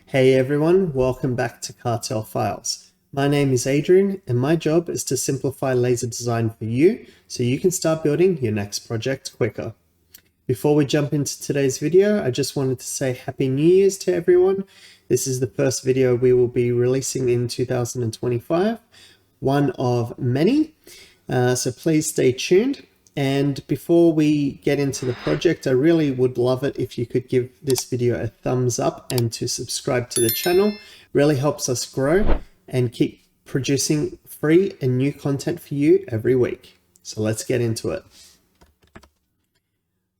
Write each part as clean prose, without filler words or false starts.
Hey everyone, welcome back to Cartel Files. My name is Adrian and my job is to simplify laser design for you so you can start building your next project quicker. Before we jump into today's video, I just wanted to say Happy New Year's to everyone. This is the first video we will be releasing in 2025, one of many, so please stay tuned. And before we get into the project, I really would love it if you could give this video a thumbs up and to subscribe to the channel. Really helps us grow and keep producing free and new content for you every week. So let's get into it.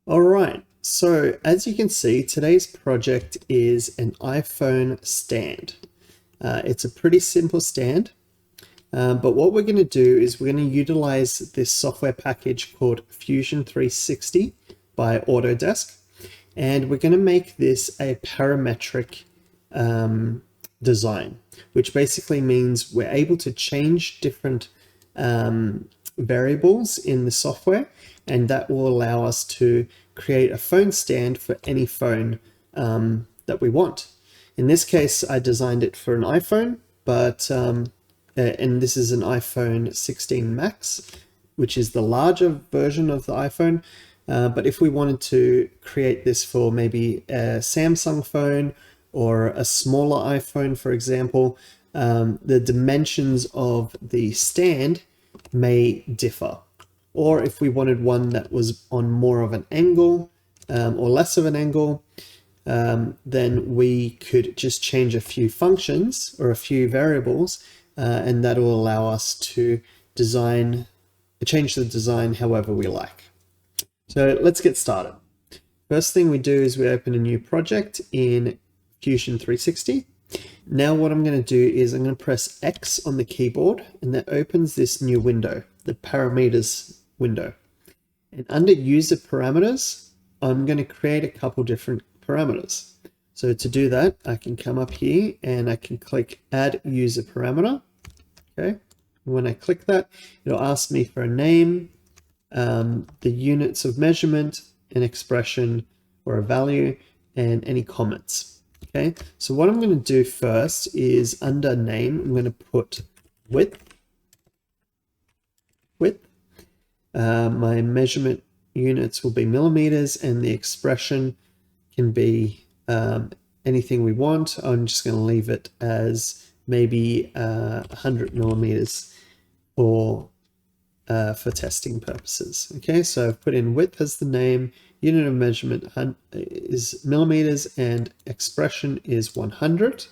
All right, so as you can see, today's project is an iPhone stand. It's a pretty simple stand. But what we're going to do is we're going to utilize this software package called Fusion 360 by Autodesk, and we're going to make this a parametric design, which basically means we're able to change different variables in the software, and that will allow us to create a phone stand for any phone that we want. In this case, I designed it for an iPhone, but and this is an iPhone 16 Max, which is the larger version of the iPhone. But if we wanted to create this for maybe a Samsung phone or a smaller iPhone, for example, the dimensions of the stand may differ. Or if we wanted one that was on more of an angle or less of an angle, then we could just change a few functions or a few variables, and that will allow us to change the design however we like. So let's get started. First thing we do is we open a new project in Fusion 360. Now what I'm going to do is I'm going to press X on the keyboard, and that opens this new window, the parameters window. And under user parameters, I'm going to create a couple different parameters. So to do that, I can come up here and I can click Add User Parameter. Okay. When I click that, it'll ask me for a name, the units of measurement, an expression or a value, and any comments. Okay. So what I'm going to do first is under name, I'm going to put width. My measurement units will be millimeters, and the expression can be anything we want. I'm just going to leave it as maybe 100 millimeters for testing purposes. Okay, so I've put in width as the name, unit of measurement is millimeters, and expression is 100.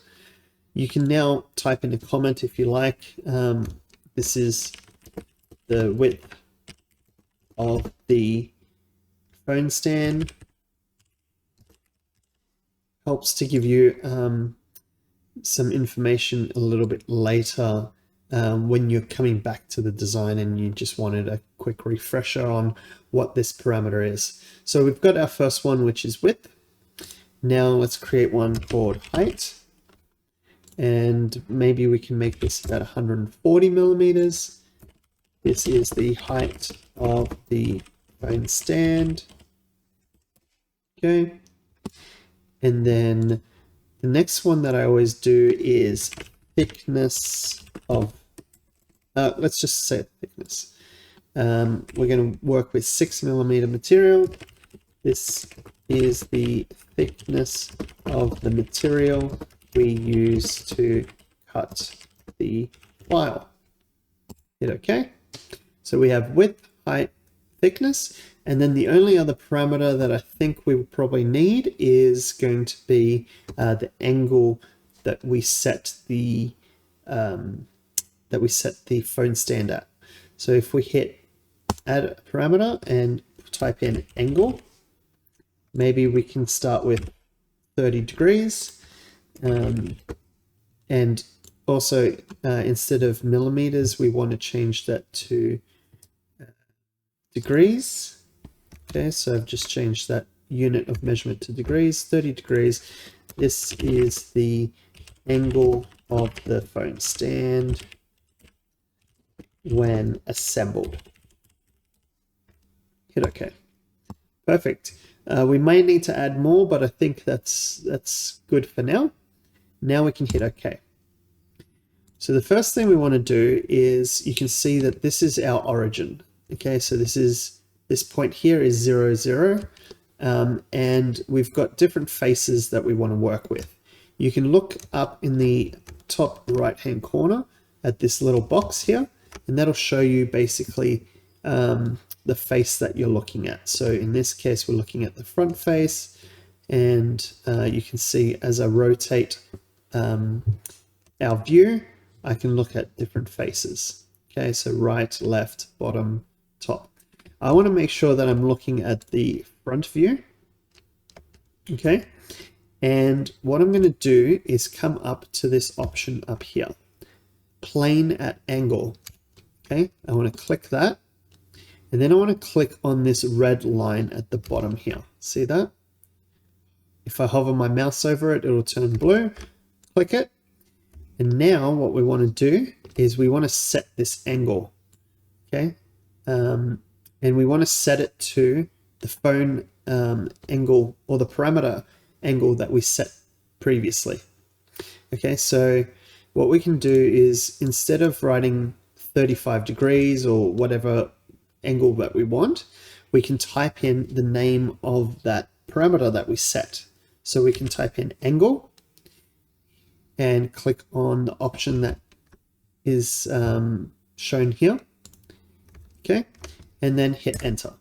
You can now type in a comment if you like. This is the width of the phone stand. Helps to give you some information a little bit later when you're coming back to the design and you just wanted a quick refresher on what this parameter is. So we've got our first one, which is width. Now let's create one called height, and maybe we can make this about 140 millimeters. This is the height of the phone stand. Okay. And then the next one that I always do is thickness of, let's just say thickness. We're going to work with 6 millimeter material. This is the thickness of the material we use to cut the file. Hit OK. So we have width, height, thickness. And then the only other parameter that I think we will probably need is going to be the angle that we set the phone stand at. So if we hit add a parameter and type in angle, maybe we can start with 30 degrees, and also instead of millimeters, we want to change that to degrees. Okay, so I've just changed that unit of measurement to degrees, 30 degrees. This is the angle of the phone stand when assembled. Hit OK. Perfect. We may need to add more, but I think that's good for now. Now we can hit OK. So the first thing we want to do is, you can see that this is our origin. Okay, so this point here is 0, 0. And we've got different faces that we want to work with. You can look up in the top right hand corner at this little box here, and that'll show you basically the face that you're looking at. So in this case, we're looking at the front face, and you can see as I rotate our view, I can look at different faces. Okay, so right, left, bottom, top. I want to make sure that I'm looking at the front view. Okay, and what I'm going to do is come up to this option up here, plane at angle. Okay, I want to click that, and then I want to click on this red line at the bottom here. See that? If I hover my mouse over it, it'll turn blue. Click it. And now what we want to do is we want to set this angle. Okay, and we want to set it to the phone angle, or the parameter angle that we set previously. Okay, so what we can do is, instead of writing 35 degrees or whatever angle that we want, we can type in the name of that parameter that we set. So we can type in angle and click on the option that is shown here. Okay, and then hit enter.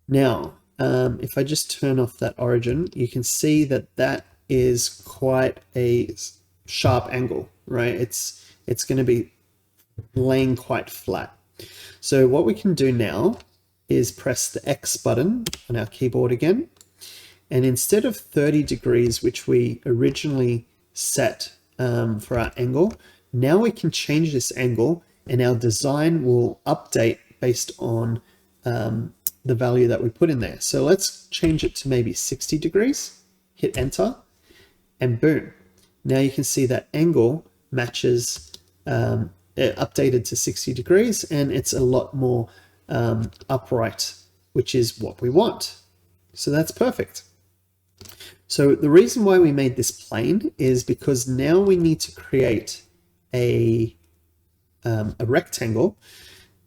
Now, if I just turn off that origin, you can see that that is quite a sharp angle, right? It's going to be laying quite flat. So what we can do now is press the X button on our keyboard again. And instead of 30 degrees, which we originally set for our angle, now we can change this angle, and our design will update based on the value that we put in there. So let's change it to maybe 60 degrees, hit enter, and boom. Now you can see that angle matches, updated to 60 degrees, and it's a lot more upright, which is what we want. So that's perfect. So the reason why we made this plane is because now we need to create a rectangle,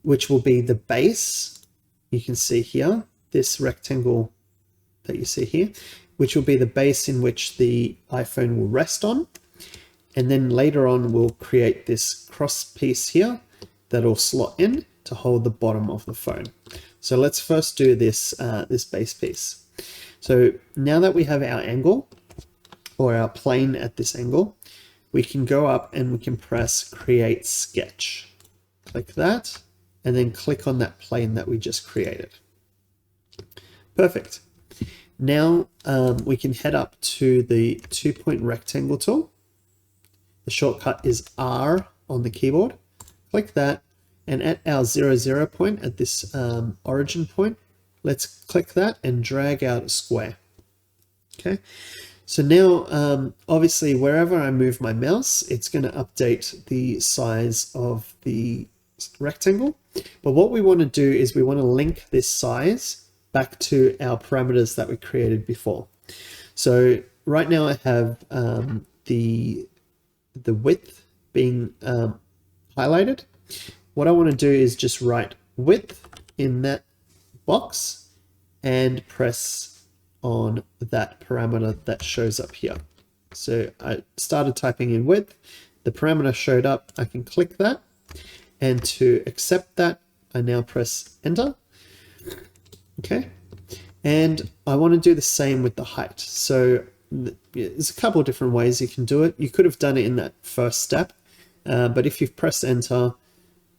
which will be the base. You can see here, this rectangle that you see here, which will be the base in which the iPhone will rest on. And then later on, we'll create this cross piece here that'll slot in to hold the bottom of the phone. So let's first do this, this base piece. So now that we have our angle, or our plane at this angle, we can go up and we can press create sketch. Click that, and then click on that plane that we just created. Perfect. Now we can head up to the 2-point rectangle tool. The shortcut is R on the keyboard. Click that, and at our 0, 0 point, at this origin point, let's click that and drag out a square. Okay, so now obviously wherever I move my mouse, it's going to update the size of the rectangle. But what we want to do is we want to link this size back to our parameters that we created before. So right now I have the width being highlighted. What I want to do is just write width in that box and press on that parameter that shows up here. So I started typing in width, the parameter showed up, I can click that, and to accept that, I now press enter. Okay, and I want to do the same with the height. So there's a couple of different ways you can do it. You could have done it in that first step, but if you've pressed enter,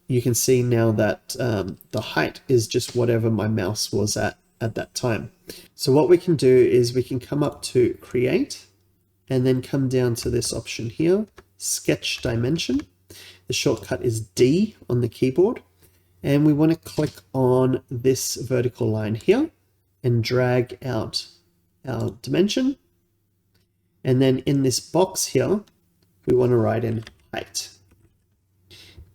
you can see now that the height is just whatever my mouse was at that time. So what we can do is we can come up to create, and then come down to this option here, sketch dimension. The shortcut is D on the keyboard, and we want to click on this vertical line here and drag out our dimension. And then in this box here, we want to write in height.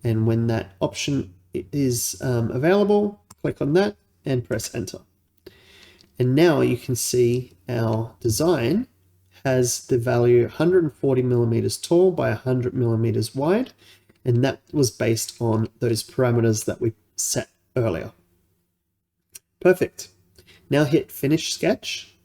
And when that option is available, click on that and press enter. And now you can see our design has the value 140 millimeters tall by 100 millimeters wide, and that was based on those parameters that we set earlier. Perfect. Now hit Finish Sketch,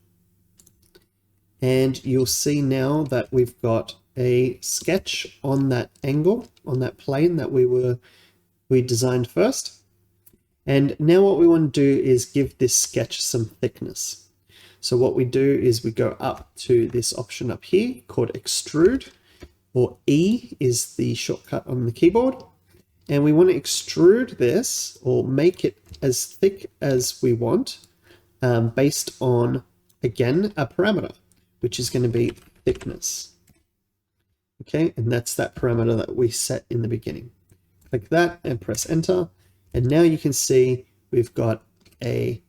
and you'll see now that we've got a sketch on that angle, on that plane that we designed first. And now what we want to do is give this sketch some thickness. So what we do is we go up to this option up here called Extrude, or E is the shortcut on the keyboard. And we want to extrude this or make it as thick as we want based on, again, a parameter, which is going to be thickness. Okay, and that's that parameter that we set in the beginning. Click that and press enter. And now you can see we've got a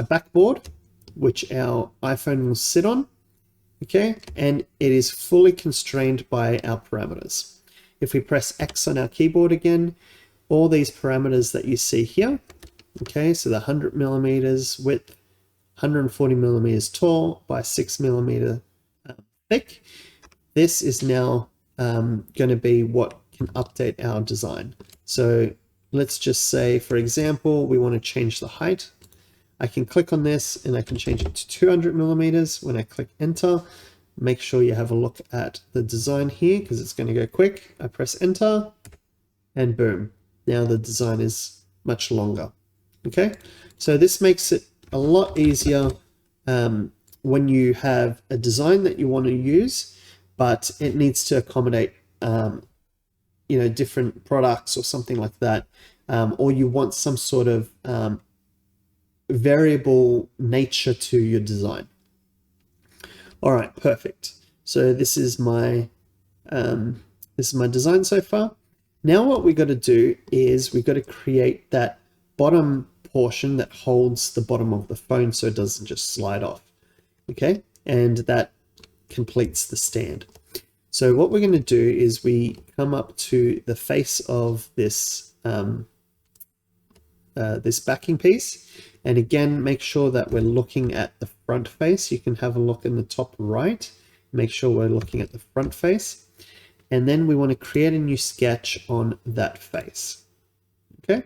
backboard which our iPhone will sit on. Okay, and it is fully constrained by our parameters. If we press X on our keyboard again, all these parameters that you see here, okay, so the 100 millimeters width, 140 millimeters tall by 6 millimeter thick, this is now going to be what can update our design. So let's just say, for example, we want to change the height. I can click on this and I can change it to 200 millimeters. When I click enter, make sure you have a look at the design here because it's going to go quick. I press enter and boom. Now the design is much longer. Okay, so this makes it a lot easier when you have a design that you want to use, but it needs to accommodate different products or something like that, or you want some sort of variable nature to your design. All right, perfect. So this is my design so far. Now what we got to do is we got to create that bottom portion that holds the bottom of the phone so it doesn't just slide off. Okay, and that completes the stand. So what we're going to do is we come up to the face of this this backing piece, and again make sure that we're looking at the front face. You can have a look in the top right, make sure we're looking at the front face, and then we want to create a new sketch on that face. Okay,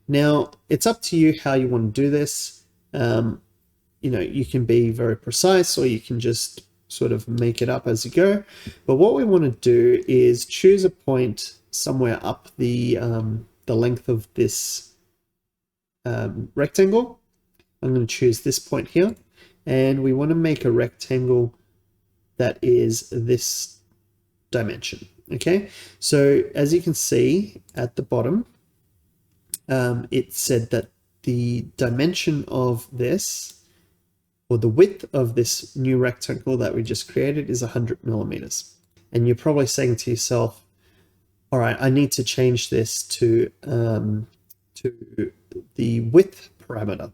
now it's up to you how you want to do this. You can be very precise, or you can just sort of make it up as you go. But what we want to do is choose a point somewhere up the length of this rectangle. I'm going to choose this point here, and we want to make a rectangle that is this dimension. Okay, so as you can see at the bottom, it said that the dimension of this, or the width of this new rectangle that we just created, is 100 millimeters. And you're probably saying to yourself, all right, I need to change this to the width parameter.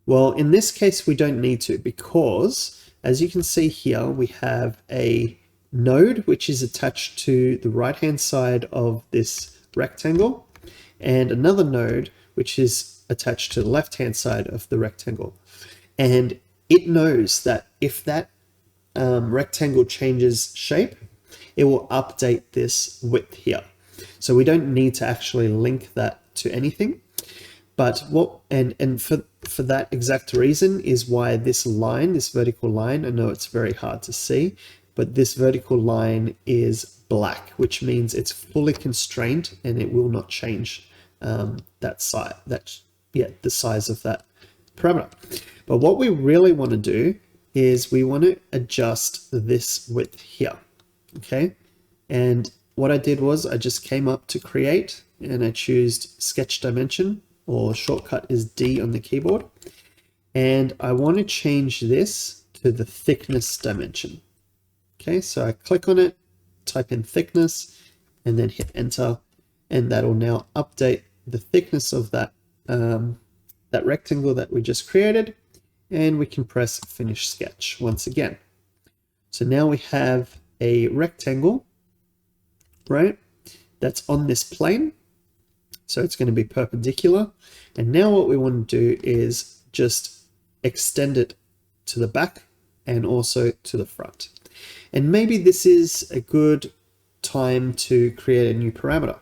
Well, in this case, we don't need to, because as you can see here, we have a node which is attached to the right-hand side of this rectangle, and another node which is attached to the left-hand side of the rectangle. And it knows that if that rectangle changes shape, it will update this width here. So we don't need to actually link that to anything. But for that exact reason is why this line, this vertical line, I know it's very hard to see, but this vertical line is black, which means it's fully constrained and it will not change the size of that parameter. But what we really want to do is we want to adjust this width here. Okay, and what I did was I just came up to create and I choose sketch dimension, or shortcut is D on the keyboard, and I want to change this to the thickness dimension. Okay, so I click on it, type in thickness, and then hit enter, and that'll now update the thickness of that that rectangle that we just created, and we can press finish sketch once again. So now we have a rectangle, right, that's on this plane. So it's going to be perpendicular. And now what we want to do is just extend it to the back and also to the front. And maybe this is a good time to create a new parameter,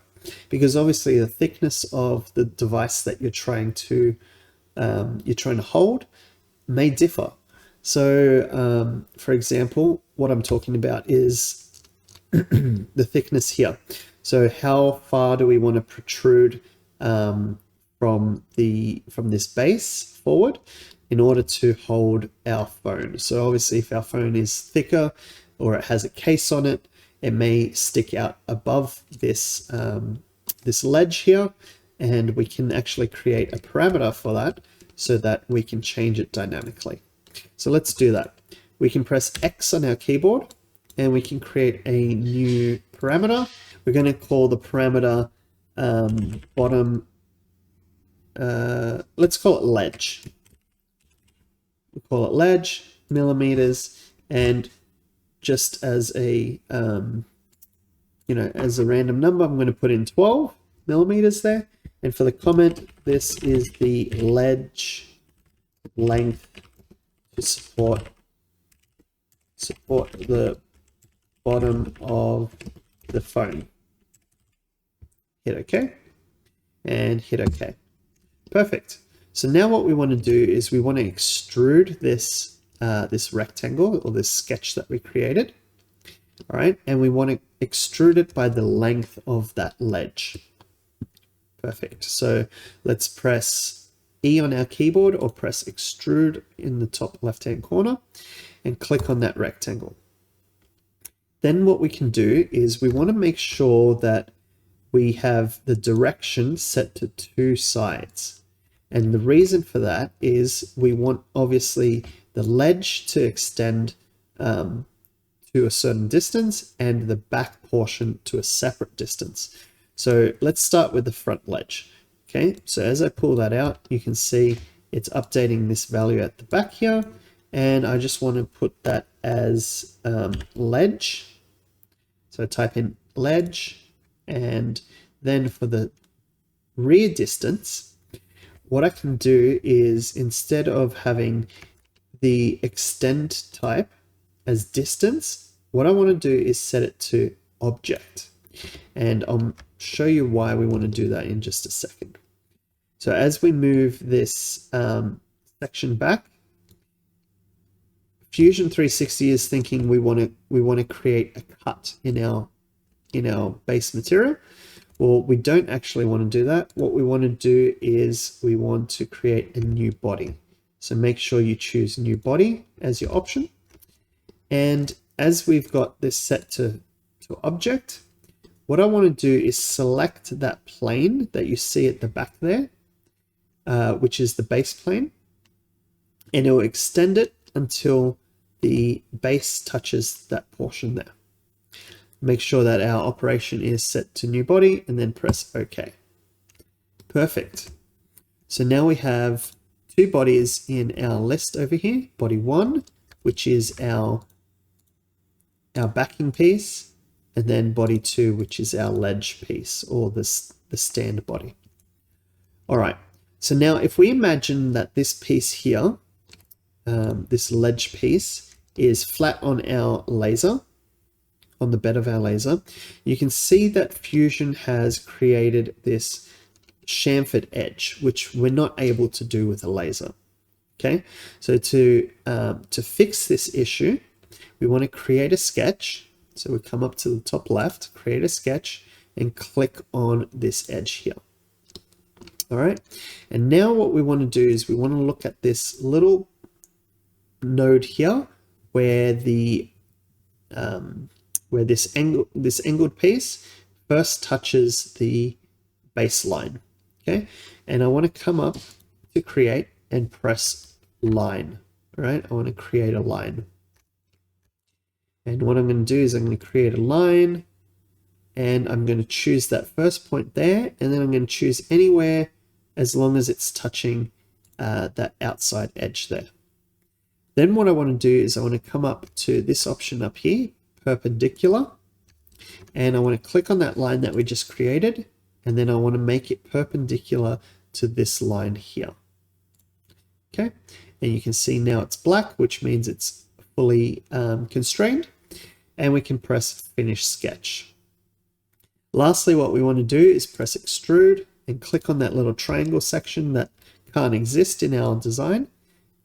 because obviously the thickness of the device that you're trying to hold may differ. So for example, what I'm talking about is the thickness here. So how far do we want to protrude from this base forward in order to hold our phone? So obviously if our phone is thicker or it has a case on it, it may stick out above this this ledge here, and we can actually create a parameter for that so that we can change it dynamically. So let's do that. We can press X on our keyboard and we can create a new parameter. We're going to call the parameter bottom, let's call it ledge. We'll call it ledge, millimeters, and just as a as a random number, I'm going to put in 12 millimeters there. And for the comment, this is the ledge length to support the bottom of the phone. Hit OK and hit OK. Perfect. So now what we want to do is we want to extrude this this rectangle or this sketch that we created. All right, and we want to extrude it by the length of that ledge. Perfect. So let's press E on our keyboard or press extrude in the top left-hand corner and click on that rectangle. Then what we can do is we want to make sure that we have the direction set to 2 sides. And the reason for that is we want obviously the ledge to extend to a certain distance and the back portion to a separate distance. So let's start with the front ledge. Okay, so as I pull that out, you can see it's updating this value at the back here, and I just want to put that as ledge. So type in ledge, and then for the rear distance, what I can do is instead of having the extend type as distance, what I want to do is set it to object. And I'll show you why we want to do that in just a second. So as we move this section back, Fusion 360 is thinking we want to create a cut in our base material. Well, we don't actually want to do that. What we want to do is we want to create a new body. So make sure you choose new body as your option. And as we've got this set to object, what I want to do is select that plane that you see at the back there, which is the base plane, and it will extend it until the base touches that portion there. Make sure that our operation is set to new body and then press OK. Perfect. So now we have 2 bodies in our list over here. Body 1, which is our backing piece, and then body 2, which is our ledge piece or the stand body. All right, so now if we imagine that this piece here, this ledge piece, is flat on our laser, on the bed of our laser, you can see that Fusion has created this chamfered edge, which we're not able to do with a laser. Okay, so to fix this issue, we want to create a sketch. So we come up to the top left, create a sketch, and click on this edge here. All right, and now what we want to do is we want to look at this little node here where the where this angled piece first touches the baseline. Okay, and I want to come up to create and press line. All right, I want to create a line. And what I'm going to do is I'm going to create a line, and I'm going to choose that first point there, and then I'm going to choose anywhere as long as it's touching that outside edge there. Then what I want to do is I want to come up to this option up here, perpendicular, and I want to click on that line that we just created, and then I want to make it perpendicular to this line here. Okay, and you can see now it's black, which means it's fully constrained, and we can press Finish Sketch. Lastly, what we want to do is press Extrude and click on that little triangle section that can't exist in our design,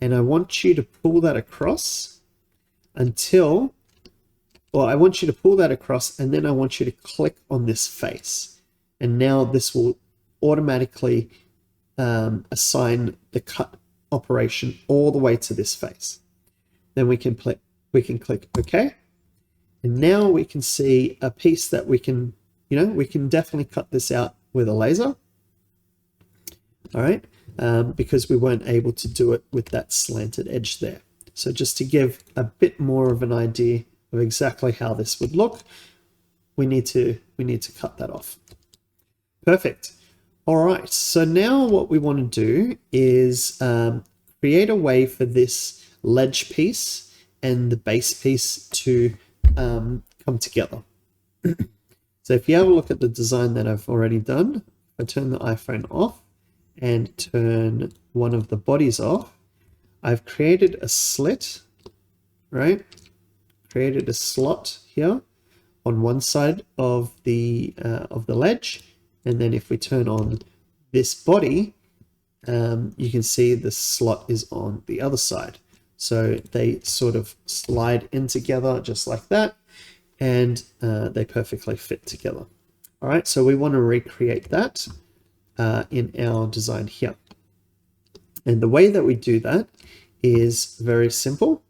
and I want you to pull that across until, well, I want you to pull that across, and then I want you to click on this face, and now this will automatically assign the cut operation all the way to this face. Then we can click OK, and now we can see a piece that we can, we can definitely cut this out with a laser. All right, because we weren't able to do it with that slanted edge there. So just to give a bit more of an idea of exactly how this would look, we need to cut that off. Perfect. All right, so now what we want to do is create a way for this ledge piece and the base piece to come together. So if you have a look at the design that I've already done, I turn the iPhone off and turn one of the bodies off. I've created a slit, right? Created a slot here on one side of the ledge, and then if we turn on this body, you can see the slot is on the other side. So they sort of slide in together just like that, and they perfectly fit together. All right, so we want to recreate that in our design here. And the way that we do that is very simple.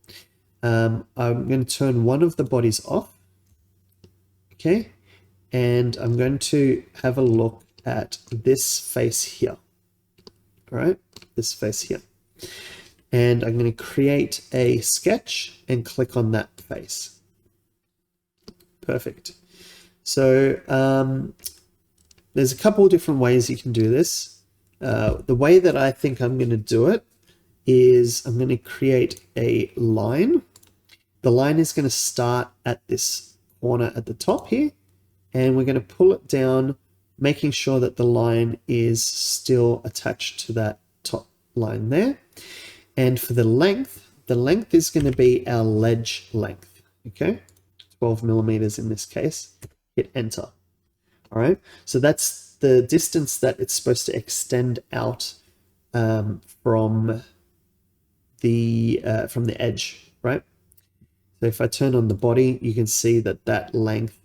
I'm going to turn one of the bodies off, okay? And I'm going to have a look at this face here, all right? This face here. And I'm going to create a sketch and click on that face. Perfect. So there's a couple of different ways you can do this. The way that I think I'm going to do it is I'm going to create a line. The line is going to start at this corner at the top here, and we're going to pull it down, making sure that the line is still attached to that top line there. And for the length is going to be our ledge length, okay? 12 millimeters in this case. Hit enter. All right, so that's the distance that it's supposed to extend out from the edge, right? So if I turn on the body, you can see that that length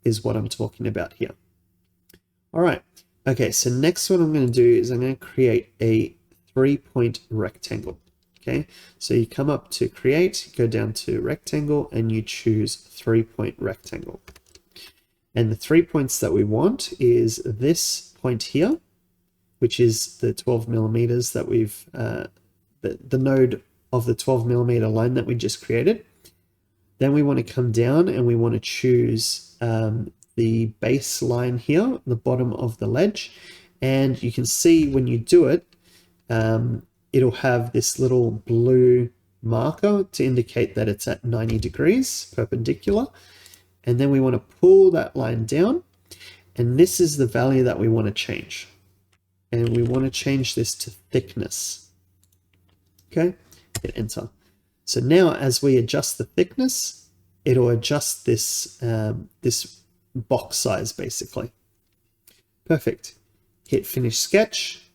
is what I'm talking about here. All right, okay, so next what I'm going to do is I'm going to create a 3-point rectangle. Okay, so you come up to create, go down to rectangle, and you choose 3-point rectangle. And the 3 points that we want is this point here, which is the 12 millimeters that we've, the node of the 12 millimeter line that we just created. Then we want to come down and we want to choose the base line here, the bottom of the ledge. And you can see when you do it, it'll have this little blue marker to indicate that it's at 90 degrees perpendicular. And then we want to pull that line down, and this is the value that we want to change. And we want to change this to thickness. Okay, hit enter. So now as we adjust the thickness, it'll adjust this, this box size basically. Perfect. Hit Finish Sketch,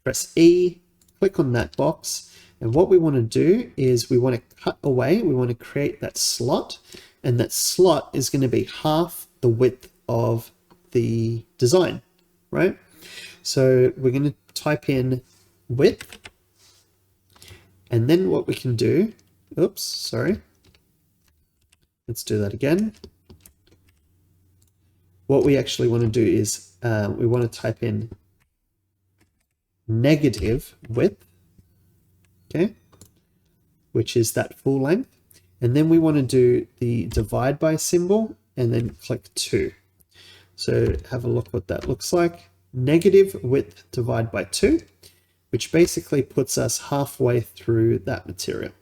press E, click on that box. And what we want to do is we want to cut away, we want to create that slot. And that slot is going to be half the width of the design, right? So we're going to type in width. And then what we can do, oops, sorry. Let's do that again. What we actually want to do is we want to type in negative width, okay, which is that full length. And then we want to do the divide by symbol and then click 2. So have a look what that looks like. Negative width divide by 2, which basically puts us halfway through that material.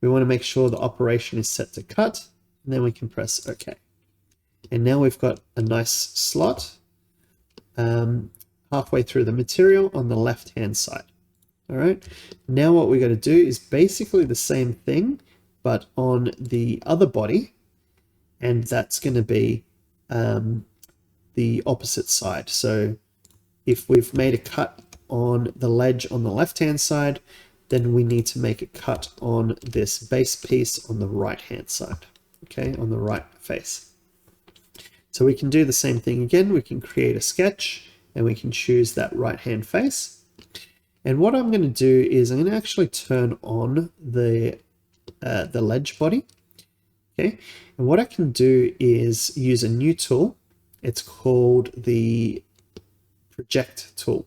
We want to make sure the operation is set to cut, and then we can press OK. And now we've got a nice slot halfway through the material on the left-hand side. All right, now what we got to do is basically the same thing, but on the other body, and that's going to be the opposite side. So if we've made a cut on the ledge on the left-hand side, then we need to make a cut on this base piece on the right-hand side, okay, on the right face. So we can do the same thing again. We can create a sketch and we can choose that right-hand face. And what I'm going to do is I'm going to actually turn on the ledge body. Okay, and what I can do is use a new tool. It's called the project tool.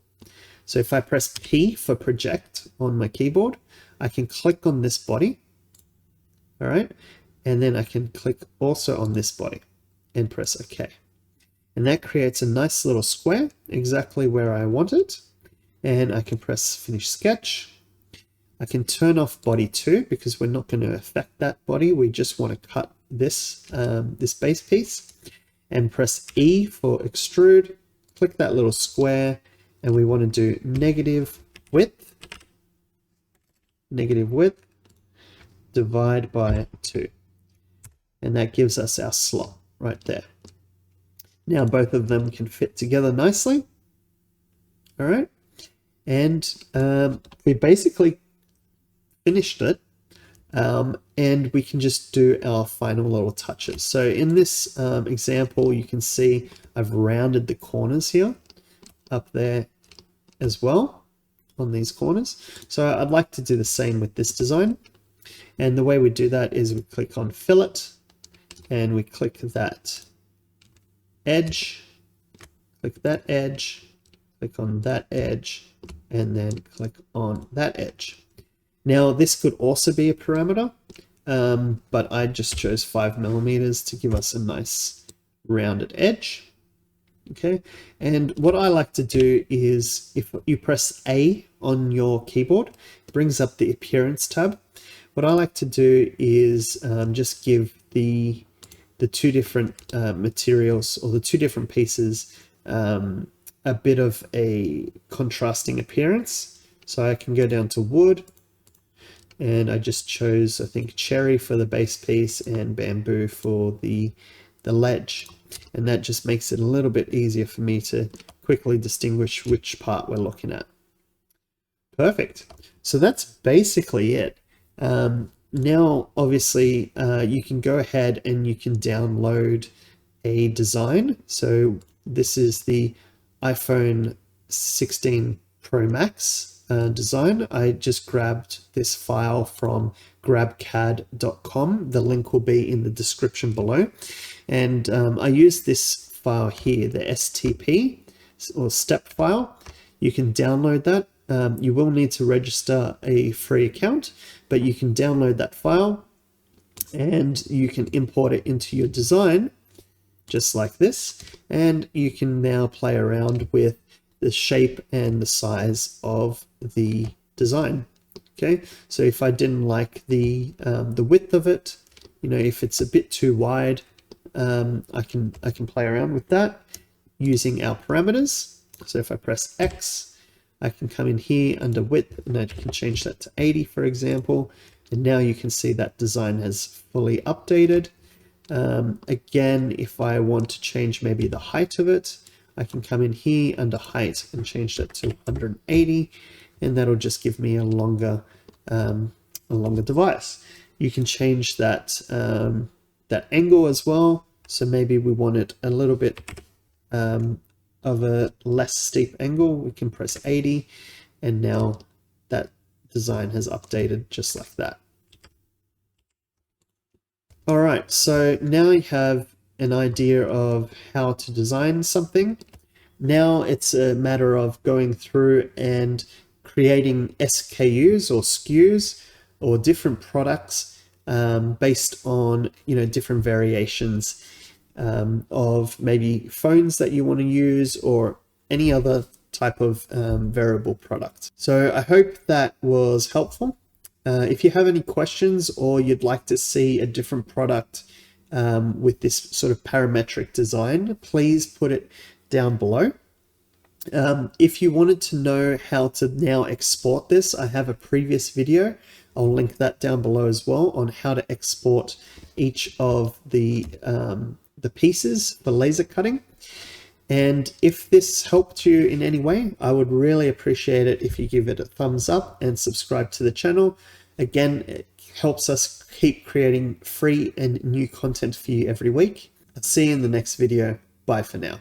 So if I press P for project on my keyboard, I can click on this body. All right, and then I can click also on this body and press OK. And that creates a nice little square exactly where I want it. And I can press finish sketch. I can turn off body 2 because we're not going to affect that body. We just want to cut this, this base piece, and press E for extrude. Click that little square and we want to do negative width, divide by 2. And that gives us our slot right there. Now both of them can fit together nicely. All right. And we basically finished it, and we can just do our final little touches. So in this example, you can see I've rounded the corners here up there as well on these corners. So I'd like to do the same with this design. And the way we do that is we click on fillet and we click that edge, click that edge, click on that edge, and then click on that edge. Now this could also be a parameter, but I just chose 5mm to give us a nice rounded edge. Okay, and what I like to do is if you press A on your keyboard, it brings up the appearance tab. What I like to do is just give the two different materials, or the two different pieces, a bit of a contrasting appearance. So I can go down to wood, and I just chose, I think, cherry for the base piece and bamboo for the ledge. And that just makes it a little bit easier for me to quickly distinguish which part we're looking at. Perfect. So that's basically it. Now, obviously, you can go ahead and you can download a design. So this is the iPhone 16 Pro Max design. I just grabbed this file from grabcad.com. The link will be in the description below. And I use this file here, the STP or step file. You can download that. You will need to register a free account, but you can download that file and you can import it into your design just like this. And you can now play around with the shape and the size of the design. Okay, so if I didn't like the width of it, you know, if it's a bit too wide, I can play around with that using our parameters. So if I press X, I can come in here under width and I can change that to 80, for example. And now you can see that design has fully updated. Again, if I want to change maybe the height of it, I can come in here under height and change that to 180, and that'll just give me a longer device. You can change that that angle as well. So maybe we want it a little bit of a less steep angle. We can press 80, and now that design has updated just like that. All right, so now you have an idea of how to design something. Now it's a matter of going through and creating SKUs or SKUs or different products based on, you know, different variations of maybe phones that you want to use or any other type of variable product. So I hope that was helpful. If you have any questions or you'd like to see a different product with this sort of parametric design, please put it down below. If you wanted to know how to now export this, I have a previous video. I'll link that down below as well on how to export each of the pieces for laser cutting. And if this helped you in any way, I would really appreciate it if you give it a thumbs up and subscribe to the channel. Again, it helps us keep creating free and new content for you every week. I'll see you in the next video. Bye for now.